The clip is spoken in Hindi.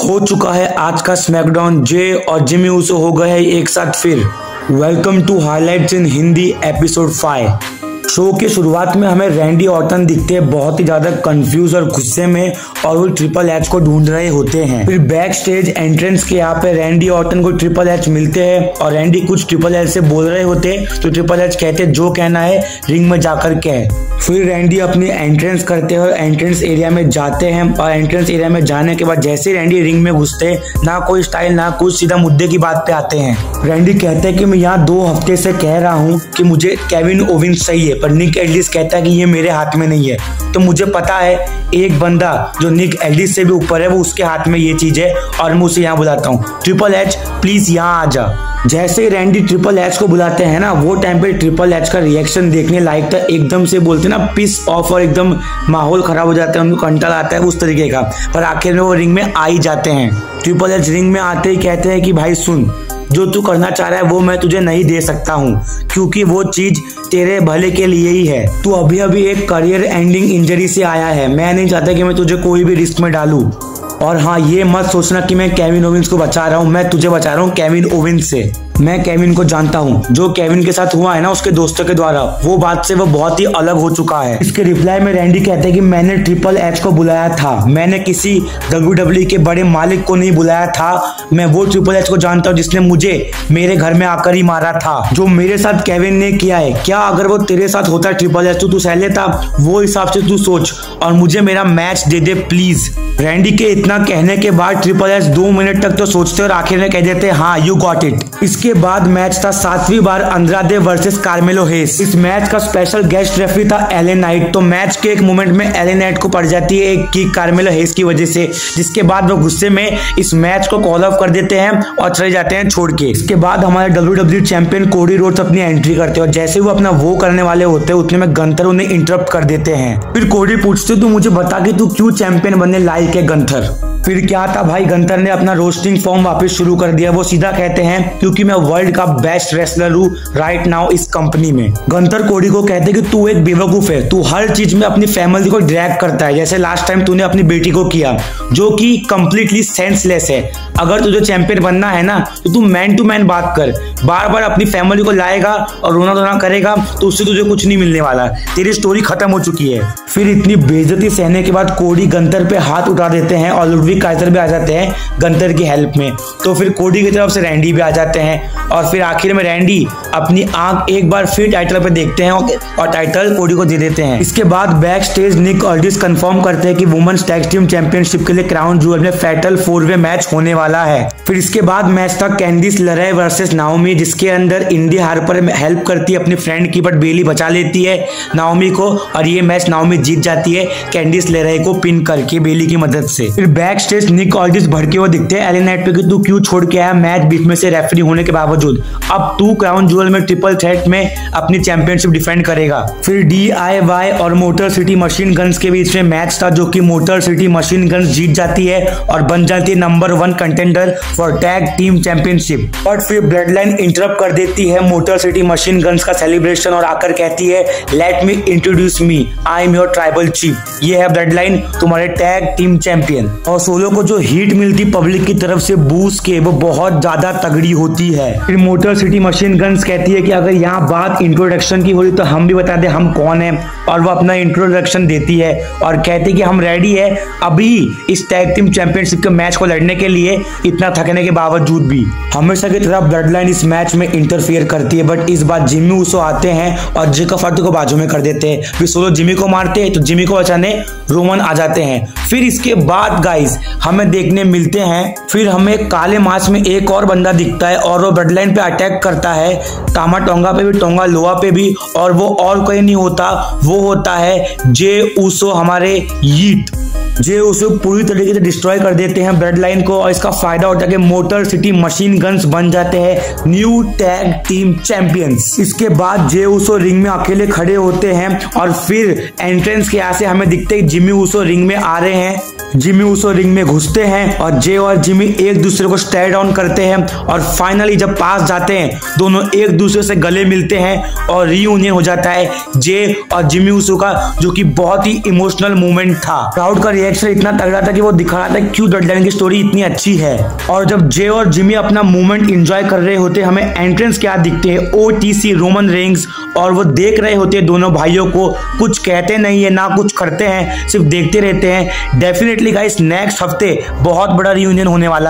हो चुका है आज का स्मैकडाउन। जे और जिमी ऊसो हो गए हैं एक साथ फिर। Welcome to highlights in Hindi episode 5। शो की शुरुआत में हमें रैंडी ऑर्टन दिखते हैं बहुत ही ज्यादा कंफ्यूज और गुस्से में, और वो ट्रिपल एच को ढूंढ रहे होते हैं। फिर बैक स्टेज एंट्रेंस के यहाँ पे रैंडी ऑर्टन को ट्रिपल एच मिलते हैं और रैंडी कुछ ट्रिपल एच से बोल रहे होते हैं, तो ट्रिपल एच कहते जो कहना है रिंग में जाकर कह। फिर रैंडी अपनी एंट्रेंस करते हैं और एंट्रेंस एरिया में जाते हैं, और एंट्रेंस एरिया में जाने के बाद जैसे रैंडी रिंग में घुसते ना कोई स्टाइल ना कुछ, सीधा मुद्दे की बात पे आते हैं। रैंडी कहते हैं कि मैं यहाँ 2 हफ्ते से कह रहा हूँ कि मुझे केविन ओवेंस सही है, पर निक एल्डिस कहता है कि ये मेरे हाथ में नहीं है। तो मुझे पता है एक बंदा जो निक एल्डिस से भी ऊपर है वो उसके हाथ में ये चीज है, और मैं उसे यहाँ बुलाता हूँ। ट्रिपल एच प्लीज यहाँ आ जा। जैसे ही रैंडी ट्रिपल एच को बुलाते हैं ना, वो टाइम पे ट्रिपल एच का रिएक्शन देखने लायक था। एकदम से बोलते ना पिस ऑफ, और एकदम माहौल खराब हो जाता है, उनको कंटाल आता है उस तरीके का। पर आखिर में वो रिंग में आ ही जाते हैं। ट्रिपल एच रिंग में आते ही कहते हैं कि भाई सुन, जो तू करना चाह रहा है वो मैं तुझे नहीं दे सकता हूँ, क्योंकि वो चीज तेरे भले के लिए ही है। तू अभी अभी एक करियर एंडिंग इंजरी से आया है, मैं नहीं चाहता कि मैं तुझे कोई भी रिस्क में डालूं। और हाँ, ये मत सोचना कि मैं केविन ओवेंस को बचा रहा हूँ, मैं तुझे बचा रहा हूँ केविन ओवेंस से। मैं केविन को जानता हूँ, जो केविन के साथ हुआ है ना उसके दोस्तों के द्वारा, वो बात से वो बहुत ही अलग हो चुका है। इसके रिप्लाई में रैंडी कहते हैं कि मैंने ट्रिपल एच को बुलाया था, मैंने किसी WWE के बड़े मालिक को नहीं बुलाया था। मैं वो ट्रिपल एच को जानता हूँ जिसने मुझे मेरे घर में आकर ही मारा था। जो मेरे साथ केविन ने किया है, क्या अगर वो तेरे साथ होता ट्रिपल एच तो तू सह लेता? वो हिसाब से तू सोच और मुझे मेरा match they they please. Randy के इतना कहने के बाद ट्रिपल एच 2 मिनट तक तो सोचते और आखिर में कह देते हाँ यू गॉट इट। इसके बाद मैच था 7वीं बार अंद्रादे वर्सेस कार्मेलो हेस। इस मैच का स्पेशल गेस्ट रेफरी था एले नाइट। तो मैच के एक मोमेंट में एले नाइट को पड़ जाती है एक किक कार्मेलो हेस की वजह से, जिसके बाद वो गुस्से में इस मैच को कॉल ऑफ कर देते हैं और चले जाते हैं छोड़ के। इसके बाद हमारे WWE चैंपियन कोडी रोड्स अपनी एंट्री करते हैं, और जैसे वो अपना वो करने वाले होते हैं उतने में गंथर उन्हें इंटरप्ट कर देते हैं। फिर कोडी पूछते तू मुझे बता कि तू क्यों चैंपियन बनने लायक है गंथर। फिर क्या था भाई, गंथर ने अपना रोस्टिंग फॉर्म वापस शुरू कर दिया। वो सीधा कहते हैं क्योंकि मैं वर्ल्ड का बेस्ट रेसलर हूँ राइट नाउ इस कंपनी में। गंथर कोडी को कहते हैं कि तू एक बेवकूफ है, तू हर चीज में अपनी फैमिली को ड्रैग करता है, जैसे लास्ट टाइम तूने अपनी बेटी को किया, जो कि कंप्लीटली सेंसलेस है। अगर तुझे चैंपियन बनना है ना तो तू मैन टू मैन बात कर, बार बार अपनी फैमिली को लाएगा और रोना धोना करेगा तो उससे तुझे कुछ नहीं मिलने वाला, तेरी स्टोरी खत्म हो चुकी है। फिर इतनी बेइज्जती सहने के बाद कोडी गंथर पे हाथ उठा देते हैं और लुडविग काइजर भी आ जाते हैं गंथर की हेल्प में। तो फिर कोडी की तरफ से रैंडी भी आ जाते हैं, और फिर आखिर में रैंडी अपनी आंख एक बार फिर टाइटल पे देखते हैं और टाइटल कोडी को दे देते हैं। इसके बाद बैक स्टेज निक एल्डिस कंफर्म करते हैं कि वुमेन्स टैग टीम चैंपियनशिप के लिए क्राउन ज्वेल में फैटल 4-वे मैच होने वाला है। फिर इसके बाद मैच था कैंडिस लरे वर्सेस नाओमी, जिसके अंदर इंडी हार्पर हेल्प करती है अपनी फ्रेंड की, बट बेली बचा लेती है नाओमी को, और ये मैच नाओमी जीत जाती है कैंडिस लरे को पिन करके बेली की मदद से। फिर बैक स्टेज निक एल्डिस भड़के हुए दिखते हैं एले नाइट पे कि तू क्यों छोड़ के आया मैच बीच में से रेफरी होने के बावजूद, अब तू क्राउन ज्वेल में ट्रिपल थ्रेट में अपनी चैंपियनशिप डिफेंड करेगा। फिर DIY और मोटर सिटी मशीन गन्स के बीच में मैच था, जो कि मोटर सिटी मशीन गन्स जीत जाती है और बन जाती है number 1 contender for tag team championship. But फिर ब्लड लाइन इंटरप्ट कर देती है मोटर सिटी मशीन गन्स का सेलिब्रेशन और आकर कहती है let me introduce me, I am your tribal chief. ये है ब्लड लाइन, तुम्हारे टैग टीम चैंपियन। और सोलो को जो हीट मिलती पब्लिक की तरफ से बूस्ट के, वो बहुत ज्यादा तगड़ी होती है। फिर मोटर सिटी मशीन गन्स कहती है कि अगर यहाँ बात इंट्रोडक्शन की हो रही तो हम भी बता दे हम कौन है, और वो अपना इंट्रोडक्शन देती है और कहती है कि हम रेडी है अभी इस टैग टीम चैंपियनशिप के मैच को लड़ने के लिए, इतना थकने के बावजूद भी। हमेशा की तरह ब्लड लाइन इस मैच में इंटरफेयर करती है, बट इस बार जिमी ऊसो आते हैं और जेकब फर्टी को बाजू में कर देते हैं। फिर सोलो जिमी को मारते हैं तो जिमी को बचाने रोमन आ जाते हैं। फिर इसके बाद गाइस हमें देखने मिलते हैं, फिर हमें काले मास्क में एक और बंदा दिखता है और वो ब्लड लाइन पे अटैक करता है, तामा टोंगा पे भी, टोंगा लोआ पे भी, और वो और कोई नहीं होता, वो होता है जे ऊसो, हमारे यीट। जे उसे पूरी तरीके से डिस्ट्रॉय कर देते हैं ब्लड लाइन को, और इसका फायदा होता है कि मोटर सिटी मशीन गन्स बन जाते हैं न्यू टैग टीम चैंपियंस। इसके बाद जे ऊसो रिंग में अकेले खड़े होते हैं, और फिर एंट्रेंस के यहाँ से हमें दिखते हैं जिमी ऊसो रिंग में आ रहे हैं। जिमी ऊसो रिंग में घुसते हैं और जे और जिमी एक दूसरे को स्टेयर डाउन करते हैं, और फाइनली जब पास जाते हैं दोनों एक दूसरे से गले मिलते हैं और रीयूनियन हो जाता है जे और जिमी ऊसो का, जो कि बहुत ही इमोशनल मोमेंट था। क्राउड का रिएक्शन इतना तगड़ा था कि वो दिखा रहा था क्यों डॉट लाइन की स्टोरी इतनी अच्छी है। और जब जे और जिमी अपना मूवमेंट एंजॉय कर रहे होते हमें एंट्रेंस क्या दिखते हैं, ओटीसी रोमन रेंग्स, और वो देख रहे होते हैं दोनों भाइयों को, कुछ कहते नहीं है ना कुछ करते हैं, सिर्फ देखते रहते हैं। डेफिनेटली गाइस नेक्स्ट हफ्ते बहुत बड़ा रियूनियन होने वाला है।